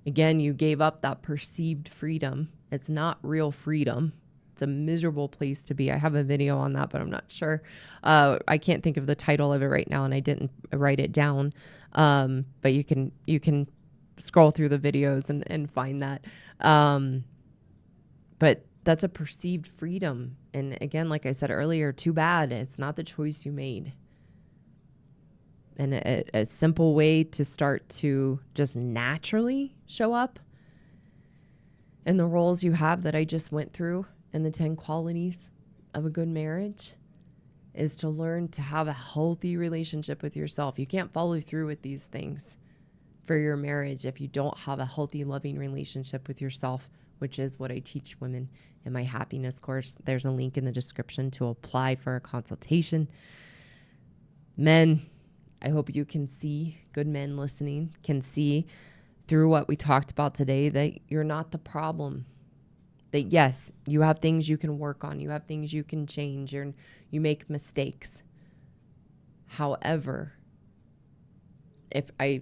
Again, you gave up that perceived freedom. It's not real freedom. It's a miserable place to be. I have a video on that, but I'm not sure. I can't think of the title of it right now, and I didn't write it down. But you can scroll through the videos and find that. But that's a perceived freedom. And again, like I said earlier, too bad. It's not the choice you made. And a simple way to start to just naturally show up in the roles you have that I just went through and the 10 qualities of a good marriage is to learn to have a healthy relationship with yourself. You can't follow through with these things for your marriage if you don't have a healthy, loving relationship with yourself, which is what I teach women in my happiness course. There's a link in the description to apply for a consultation. Men, I hope you can see, good men listening, can see through what we talked about today that you're not the problem. That yes, you have things you can work on. You have things you can change. You make mistakes. However, if I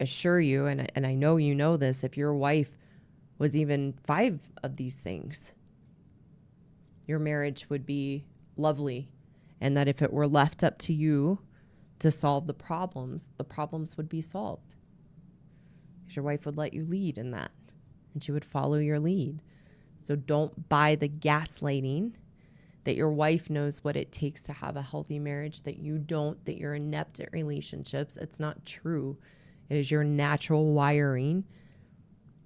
assure you, and I know you know this, if your wife was even 5 of these things, your marriage would be lovely. And that if it were left up to you to solve the problems would be solved. Because your wife would let you lead in that, and she would follow your lead. So don't buy the gaslighting that your wife knows what it takes to have a healthy marriage, that you don't, that you're inept at relationships. It's not true. It is your natural wiring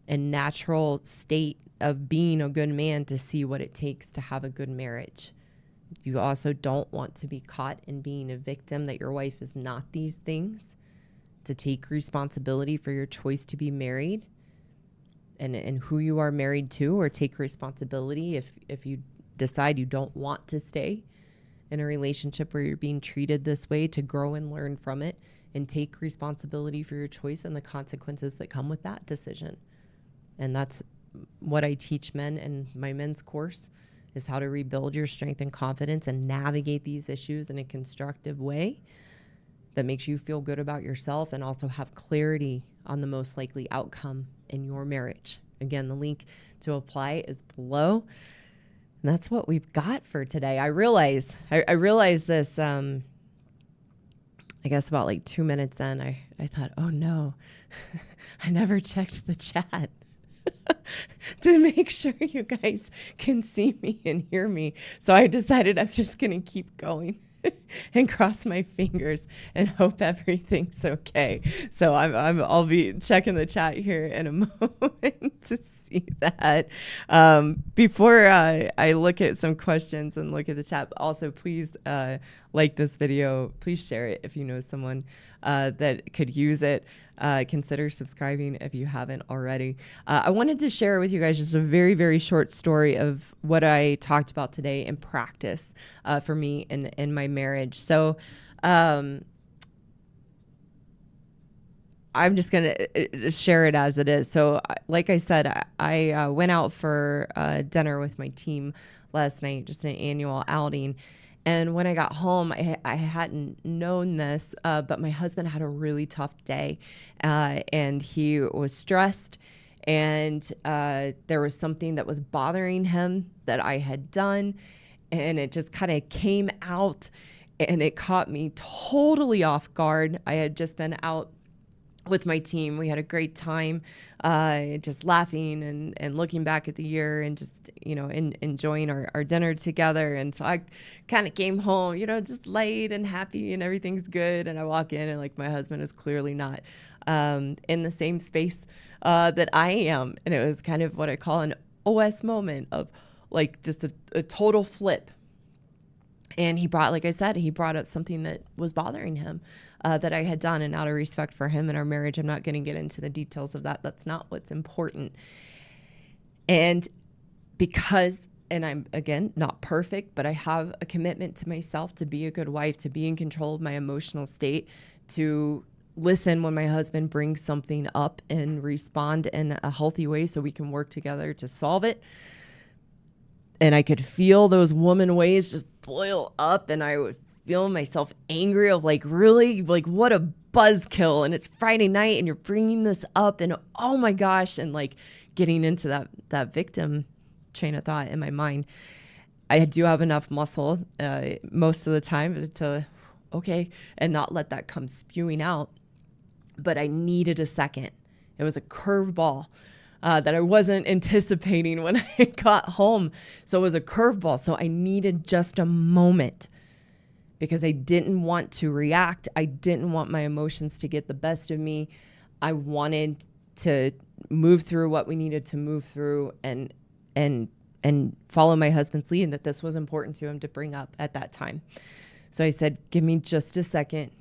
and natural state of being a good man to see what it takes to have a good marriage. You also don't want to be caught in being a victim, that your wife is not these things, to take responsibility for your choice to be married and who you are married to, or take responsibility if you decide you don't want to stay in a relationship where you're being treated this way, to grow and learn from it and take responsibility for your choice and the consequences that come with that decision. And that's what I teach men in my men's course, is how to rebuild your strength and confidence and navigate these issues in a constructive way that makes you feel good about yourself and also have clarity on the most likely outcome in your marriage. Again, the link to apply is below. And that's what we've got for today. I realized this, I guess about like 2 minutes in, I thought, oh no, I never checked the chat to make sure you guys can see me and hear me. So I decided I'm just going to keep going. and cross my fingers and hope everything's okay. So I'll be checking the chat here in a moment to see that. Before I look at some questions and look at the chat, also please like this video. Please share it if you know someone that could use it. Consider subscribing if you haven't already. I wanted to share with you guys just a very, very short story of what I talked about today in practice for me in my marriage. So I'm just going to share it as it is. So like I said, I went out for dinner with my team last night, just an annual outing. And when I got home, I hadn't known this, but my husband had a really tough day, and he was stressed, and there was something that was bothering him that I had done, and it just kind of came out, and it caught me totally off guard. I had just been out with my team. We had a great time, just laughing and looking back at the year and just, enjoying our dinner together. And so I kind of came home, just light and happy and everything's good. And I walk in and like my husband is clearly not in the same space that I am. And it was kind of what I call an OS moment of like just a total flip. And he brought up something that was bothering him that I had done, and out of respect for him and our marriage, I'm not going to get into the details of that. That's not what's important. And and I'm, again, not perfect, but I have a commitment to myself to be a good wife, to be in control of my emotional state, to listen when my husband brings something up and respond in a healthy way so we can work together to solve it. And I could feel those woman ways just boil up, and I would feel myself angry of like, really, like what a buzzkill, and it's Friday night and you're bringing this up, and oh my gosh, and like getting into that victim train of thought in my mind. I do have enough muscle most of the time to okay and not let that come spewing out, but I needed a second. It was a curveball that I wasn't anticipating when I got home. So it was a curveball. So I needed just a moment because I didn't want to react. I didn't want my emotions to get the best of me. I wanted to move through what we needed to move through and follow my husband's lead, and that this was important to him to bring up at that time. So I said, give me just a second.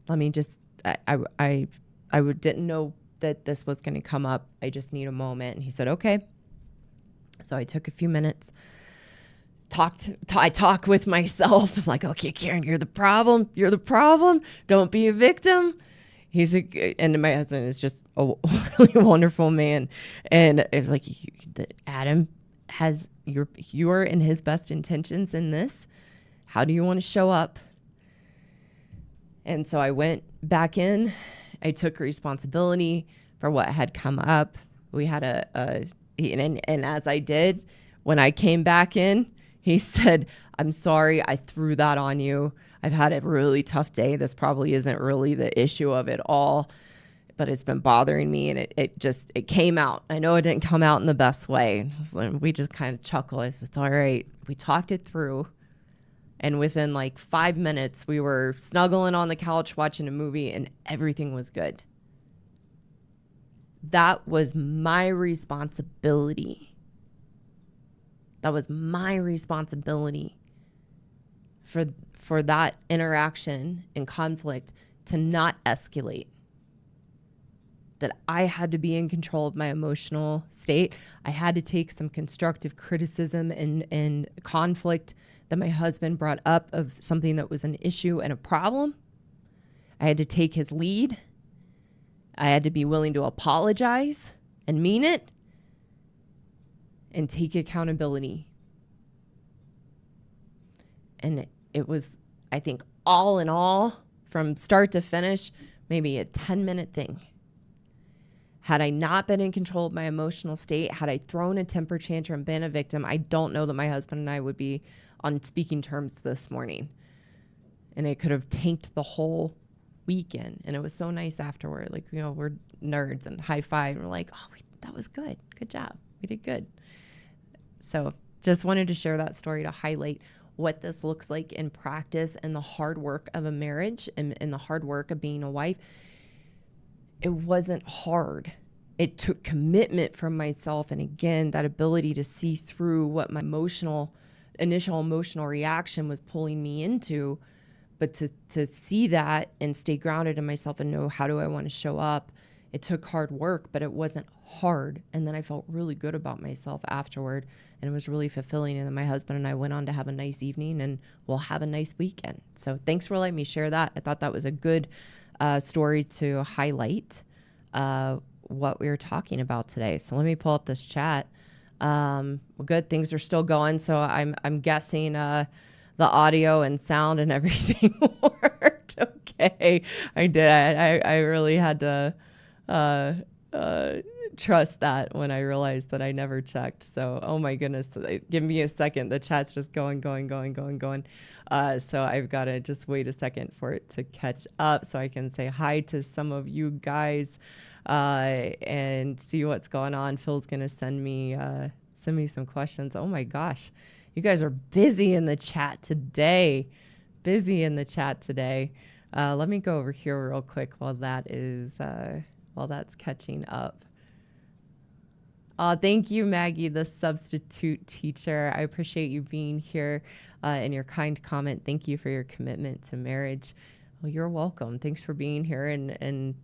Let me just, I didn't know that this was going to come up. I just need a moment. And he said, okay. So I took a few minutes, I talk with myself. I'm like, okay, Karen, you're the problem. You're the problem. Don't be a victim. And my husband is just a really wonderful man. And it's like, Adam you're in his best intentions in this. How do you want to show up? And so I went back in. I took responsibility for what had come up. We had and as I did, when I came back in, he said, I'm sorry, I threw that on you. I've had a really tough day. This probably isn't really the issue of it all, but it's been bothering me, and it came out. I know it didn't come out in the best way. We just kind of chuckled. I said, it's all right. We talked it through. And within like 5 minutes, we were snuggling on the couch watching a movie, and everything was good. That was my responsibility. That was my responsibility for that interaction and conflict to not escalate. That I had to be in control of my emotional state. I had to take some constructive criticism and conflict that my husband brought up of something that was an issue and a problem. I had to take his lead. I had to be willing to apologize and mean it and take accountability. And it was, I think, all in all, from start to finish, maybe a 10-minute thing. Had I not been in control of my emotional state, had I thrown a temper tantrum, been a victim, I don't know that my husband and I would be on speaking terms this morning. And it could have tanked the whole weekend. And it was so nice afterward. Like, we're nerds and high five. And we're like, oh, that was good. Good job. We did good. So just wanted to share that story to highlight what this looks like in practice and the hard work of a marriage and the hard work of being a wife, it wasn't hard. It took commitment from myself. And again, that ability to see through what my initial emotional reaction was pulling me into, but to see that and stay grounded in myself and know, how do I want to show up? It took hard work, but it wasn't hard. And then I felt really good about myself afterward, and it was really fulfilling. And then my husband and I went on to have a nice evening, and we'll have a nice weekend. So thanks for letting me share that. I thought that was a good story to highlight what we were talking about today. So let me pull up this chat. Well, good, things are still going. So I'm guessing the audio and sound and everything worked okay. I did. I really had to trust that when I realized that I never checked. So, oh my goodness, give me a second. The chat's just going. So I've got to just wait a second for it to catch up so I can say hi to some of you guys and see what's going on. Phil's going to send me some questions. Oh my gosh. You guys are busy in the chat today. Let me go over here real quick while that's catching up. Thank you, Maggie, the substitute teacher. I appreciate you being here and your kind comment. Thank you for your commitment to marriage. Well, you're welcome. Thanks for being here and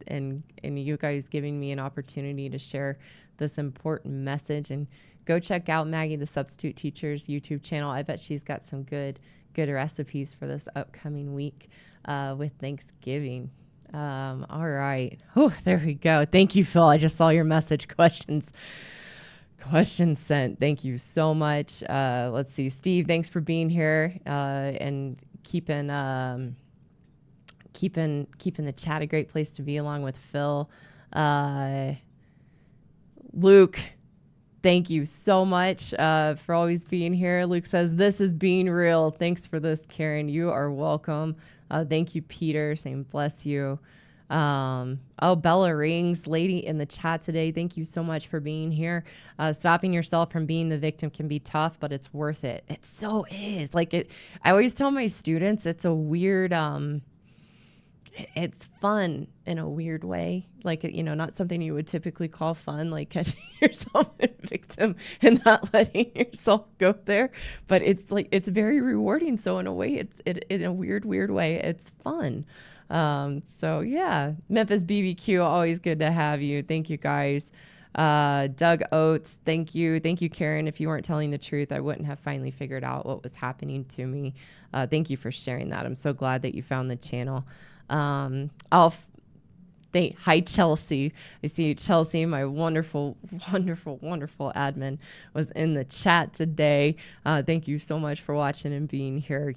you guys giving me an opportunity to share this important message. And go check out Maggie, the substitute teacher's YouTube channel. I bet she's got some good recipes for this upcoming week with Thanksgiving. All right. Oh, there we go. Thank you, Phil. I just saw your message. Questions sent. Thank you so much. Let's see. Steve, thanks for being here and keeping the chat a great place to be, along with Phil. Luke, thank you so much for always being here. Luke says, this is being real. Thanks for this, Karen. You are welcome. Thank you, Peter. Saying bless you. Bella Rings, lady in the chat today. Thank you so much for being here. Stopping yourself from being the victim can be tough, but it's worth it. It so is. I always tell my students, it's a weird, it's fun in a weird way. Not something you would typically call fun, like catching yourself a victim and not letting yourself go there. But it's very rewarding. So in a way, in a weird way, it's fun. So yeah, Memphis BBQ, always good to have you. Thank you guys. Doug Oates, thank you. Thank you, Karen. If you weren't telling the truth, I wouldn't have finally figured out what was happening to me. Thank you for sharing that. I'm so glad that you found the channel. Hi, Chelsea. I see Chelsea, my wonderful admin, was in the chat today. Thank you so much for watching and being here.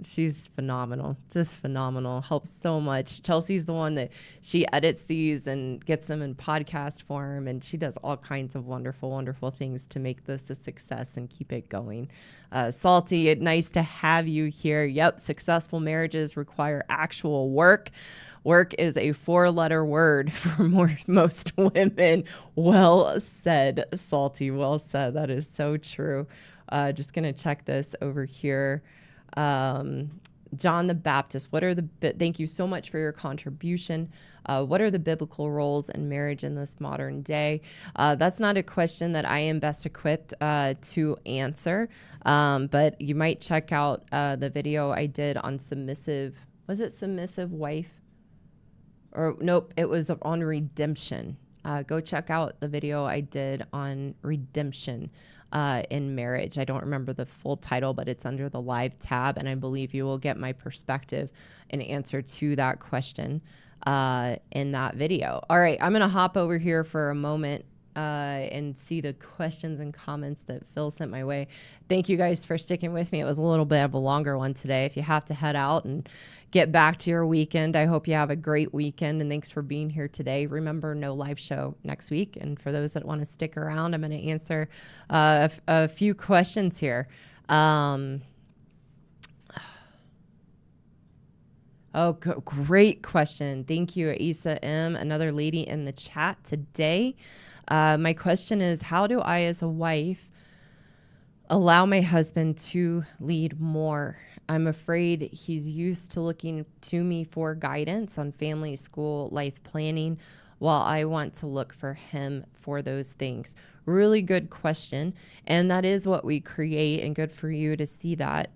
She's phenomenal, just phenomenal. Helps so much. Chelsea's the one that she edits these and gets them in podcast form, and she does all kinds of wonderful things to make this a success and keep it going. Salty, nice to have you here. Yep, successful marriages require actual work. Work is a 4-letter word for most women. Well said, Salty. Well said. That is so true. Just going to check this over here. John the Baptist, thank you so much for your contribution. What are the biblical roles in marriage in this modern day? That's not a question that I am best equipped to answer, but you might check out the video I did on submissive wife? Or nope, it was on redemption. Go check out the video I did on redemption in marriage. I don't remember the full title, but it's under the live tab, and I believe you will get my perspective and answer to that question in that video. All right, I'm going to hop over here for a moment and see the questions and comments that Phil sent my way. Thank you guys for sticking with me. It was a little bit of a longer one today. If you have to head out and get back to your weekend, I hope you have a great weekend, and thanks for being here today. Remember, no live show next week, and for those that want to stick around, I'm going to answer a few questions here. Great question. Thank you, Isa M., another lady in the chat today. My question is, how do I, as a wife, Allow my husband to lead more. I'm afraid he's used to looking to me for guidance on family, school, life planning, while I want to look for him for those things. Really good question. And that is what we create, and good for you to see that.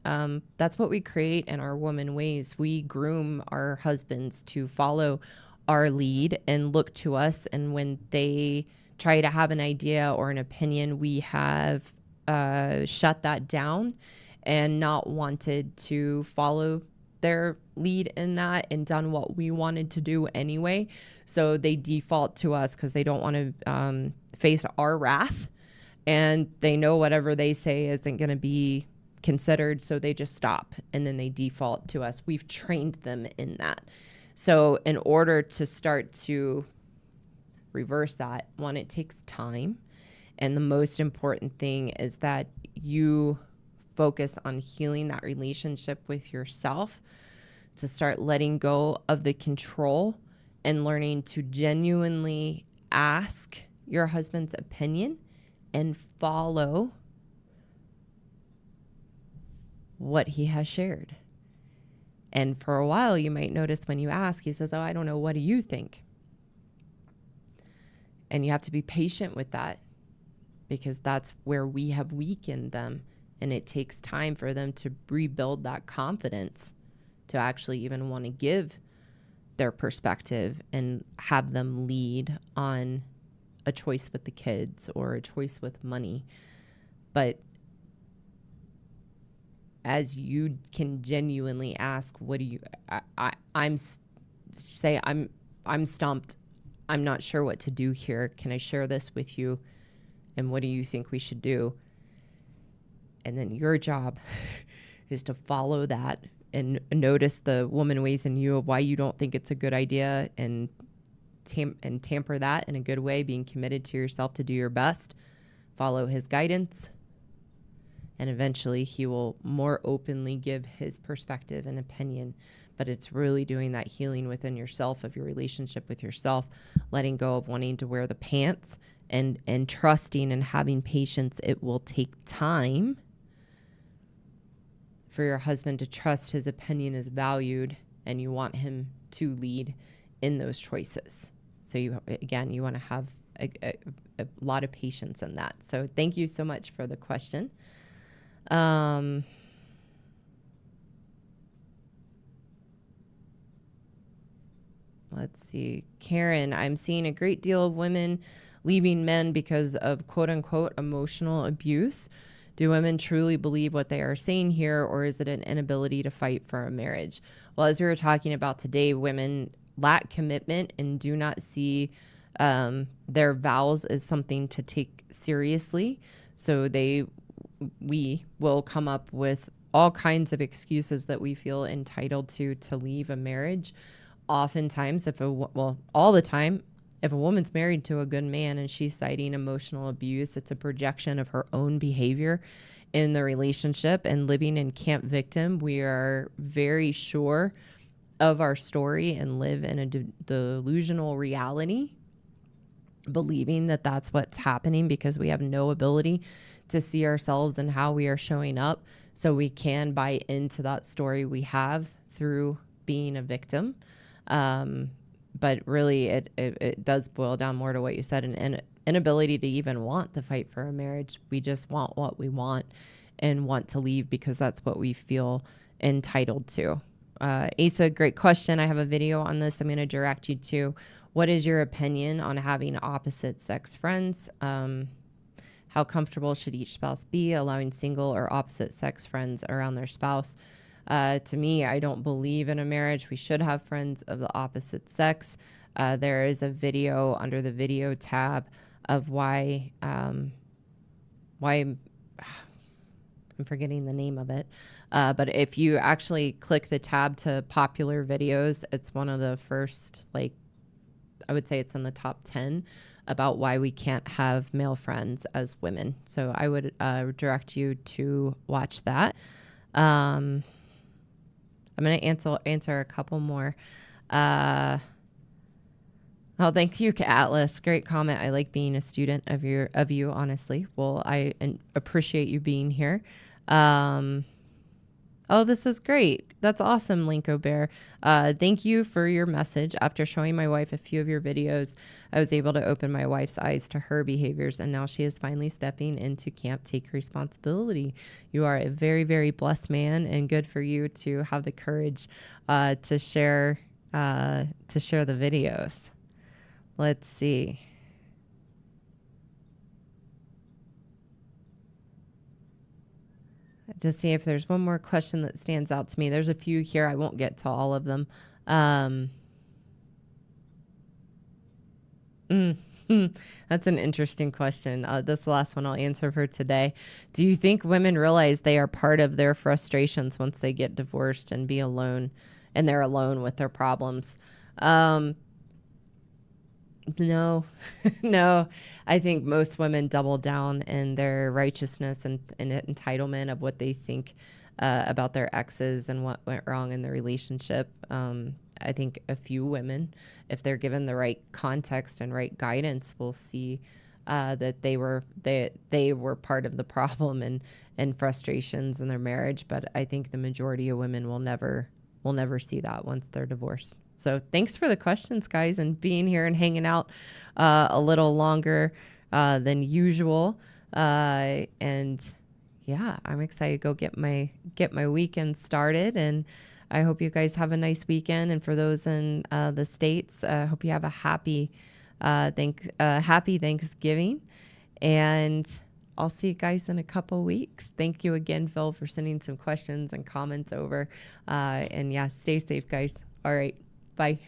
That's what we create in our woman ways. We groom our husbands to follow our lead and look to us. And when they try to have an idea or an opinion, we have shut that down and not wanted to follow their lead in that and done what we wanted to do anyway. So they default to us because they don't want to face our wrath, and they know whatever they say isn't going to be considered. So they just stop and then they default to us. We've trained them in that. So in order to start to reverse that, one, it takes time. And the most important thing is that you focus on healing that relationship with yourself, to start letting go of the control and learning to genuinely ask your husband's opinion and follow what he has shared. And for a while, you might notice when you ask, he says, "Oh, I don't know. What do you think?" And you have to be patient with that, because that's where we have weakened them. And it takes time for them to rebuild that confidence to actually even want to give their perspective and have them lead on a choice with the kids or a choice with money. But as you can genuinely ask, what do you, I'm stumped. I'm not sure what to do here. Can I share this with you? And what do you think we should do? And then your job is to follow that and notice the woman ways in you of why you don't think it's a good idea, and tamper that in a good way, being committed to yourself to do your best, follow his guidance, and eventually he will more openly give his perspective and opinion. But it's really doing that healing within yourself, of your relationship with yourself, letting go of wanting to wear the pants, and trusting and having patience. It will take time for your husband to trust his opinion is valued, and you want him to lead in those choices. So you want to have a lot of patience in that. So thank you so much for the question. Let's see. Karen, I'm seeing a great deal of women leaving men because of quote unquote emotional abuse. Do women truly believe what they are saying here, or is it an inability to fight for a marriage? Well, as we were talking about today, women lack commitment and do not see their vows as something to take seriously. So we will come up with all kinds of excuses that we feel entitled to leave a marriage. Oftentimes, all the time, if a woman's married to a good man and she's citing emotional abuse, it's a projection of her own behavior in the relationship. And living in camp victim, we are very sure of our story and live in a delusional reality, believing that that's what's happening, because we have no ability to see ourselves and how we are showing up. So we can buy into that story we have through being a victim. But really, it does boil down more to what you said, an inability to even want to fight for a marriage. We just want what we want and want to leave because that's what we feel entitled to. Asa, great question. I have a video on this I'm going to direct you to. What is your opinion on having opposite sex friends? How comfortable should each spouse be allowing single or opposite sex friends around their spouse? To me, I don't believe in a marriage. We should have friends of the opposite sex. There is a video under the video tab of why I'm forgetting the name of it. But if you actually click the tab to popular videos, it's one of the first, I would say it's in the top 10 about why we can't have male friends as women. So I would direct you to watch that. I'm going to answer a couple more. Oh, thank you, Atlas. Great comment. I like being a student of you, honestly. Well, appreciate you being here. Um, oh, this is great. That's awesome, Linko Bear. Thank you for your message. After showing my wife a few of your videos, I was able to open my wife's eyes to her behaviors, and now she is finally stepping into camp take responsibility. You are a very, very blessed man, and good for you to have the courage to share the videos. Let's see. Just see if there's one more question that stands out to me. There's a few here. I won't get to all of them. That's an interesting question. This last one I'll answer for today. Do you think women realize they are part of their frustrations once they get divorced and be alone and they're alone with their problems? No, no. I think most women double down in their righteousness and entitlement of what they think about their exes and what went wrong in the relationship. I think a few women, if they're given the right context and right guidance, will see that they were part of the problem and frustrations in their marriage. But I think the majority of women will never see that once they're divorced. So thanks for the questions, guys, and being here and hanging out a little longer than usual. And yeah, I'm excited to go get my weekend started, and I hope you guys have a nice weekend. And for those in the States, I hope you have a happy Thanksgiving. And I'll see you guys in a couple weeks. Thank you again, Phil, for sending some questions and comments over. And yeah, stay safe, guys. All right. Bye.